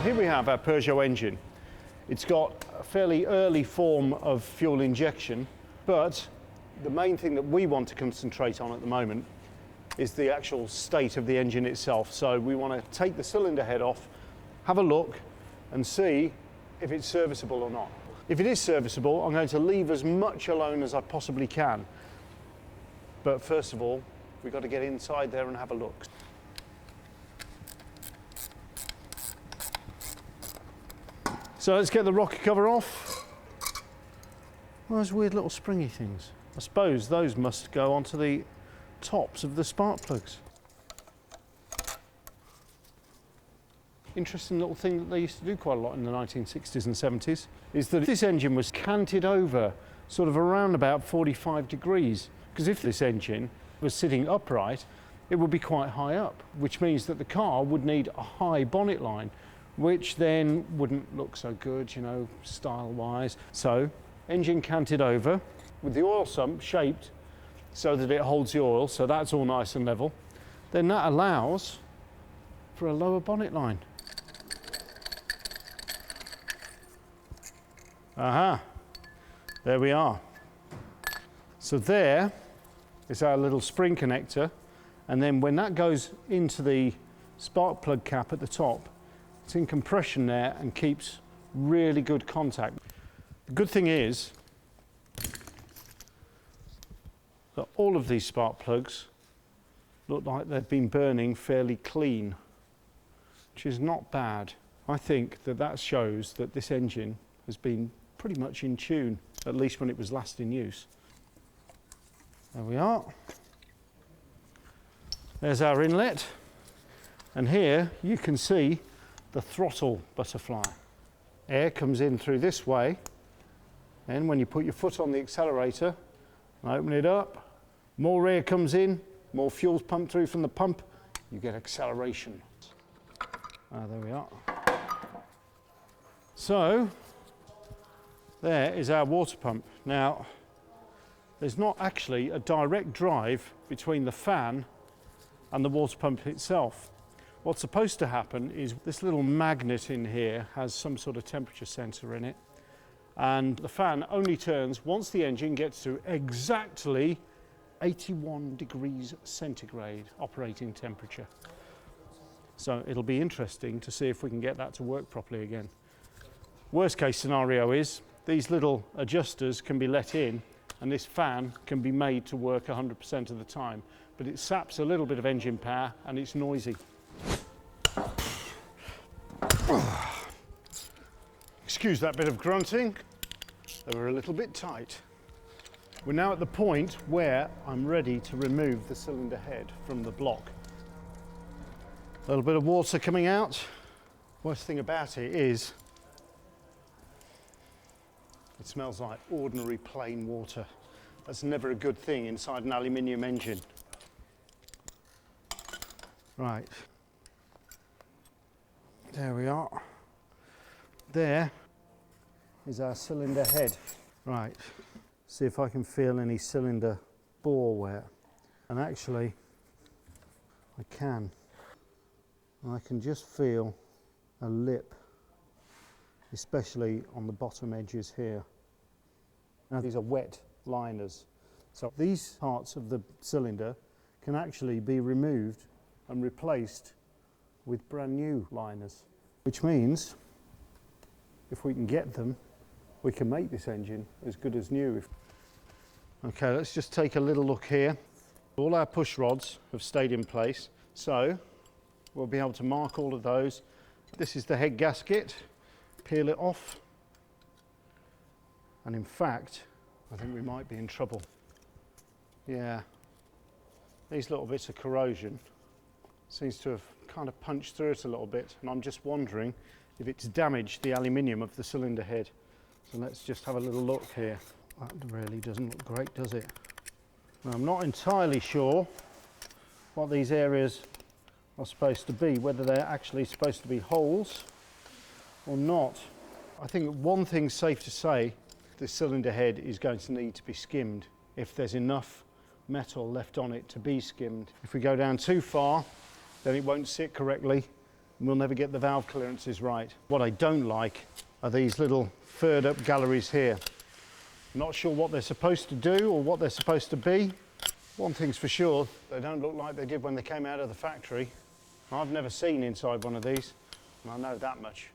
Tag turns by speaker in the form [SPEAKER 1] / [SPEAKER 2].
[SPEAKER 1] Here we have our Peugeot engine. It's got a fairly early form of fuel injection, but the main thing that we want to concentrate on at the moment is the actual state of the engine itself. So we want to take the cylinder head off, have a look and see if it's serviceable or not. If it is serviceable, I'm going to leave as much alone as I possibly can. But first of all, we've got to get inside there and have a look. So let's get the rocker cover off. Well, those weird little springy things. I suppose those must go onto the tops of the spark plugs. Interesting little thing that they used to do quite a lot in the 1960s and 70s is that this engine was canted over sort of around about 45 degrees. Because if this engine was sitting upright, it would be quite high up, which means that the car would need a high bonnet line, which then wouldn't look so good, you know, style-wise. So, engine canted over, with the oil sump shaped so that it holds the oil, so that's all nice and level. Then that allows for a lower bonnet line. Aha, there we are. So there is our little spring connector, and then when that goes into the spark plug cap at the top, it's in compression there and keeps really good contact. The good thing is that all of these spark plugs look like they've been burning fairly clean, which is not bad. I think that that shows that this engine has been pretty much in tune, at least when it was last in use. There we are. There's our inlet, and here you can see the throttle butterfly. Air comes in through this way, and when you put your foot on the accelerator and open it up, more air comes in, more fuel's pumped through from the pump, you get acceleration. There we are. So, there is our water pump. Now, there's not actually a direct drive between the fan and the water pump itself. What's supposed to happen is this little magnet in here has some sort of temperature sensor in it, and the fan only turns once the engine gets to exactly 81 degrees centigrade operating temperature. So it'll be interesting to see if we can get that to work properly again. Worst case scenario is these little adjusters can be let in and this fan can be made to work 100% of the time, but it saps a little bit of engine power and it's noisy. Excuse that bit of grunting, they were a little bit tight. We're now at the point where I'm ready to remove the cylinder head from the block. A little bit of water coming out. Worst thing about it is it smells like ordinary plain water. That's never a good thing inside an aluminium engine. Right. There we are. There is our cylinder head. Right. See if I can feel any cylinder bore wear. And actually, I can. I can just feel a lip, especially on the bottom edges here. Now these are wet liners. So these parts of the cylinder can actually be removed and replaced with brand new liners, which means if we can get them, we can make this engine as good as new. Okay, let's just take a little look here. All our push rods have stayed in place, so we'll be able to mark all of those. This is the head gasket. Peel it off. And in fact, I think we might be in trouble. Yeah, these little bits of corrosion seems to have kind of punched through it a little bit, and I'm just wondering if it's damaged the aluminium of the cylinder head. So let's just have a little look here. That really doesn't look great, does it? Now, I'm not entirely sure what these areas are supposed to be, whether they're actually supposed to be holes or not. I think one thing's safe to say, the cylinder head is going to need to be skimmed if there's enough metal left on it to be skimmed. If we go down too far, then it won't sit correctly, and we'll never get the valve clearances right. What I don't like are these little furred up galleries here. I'm not sure what they're supposed to do or what they're supposed to be. One thing's for sure, they don't look like they did when they came out of the factory. I've never seen inside one of these, and I know that much.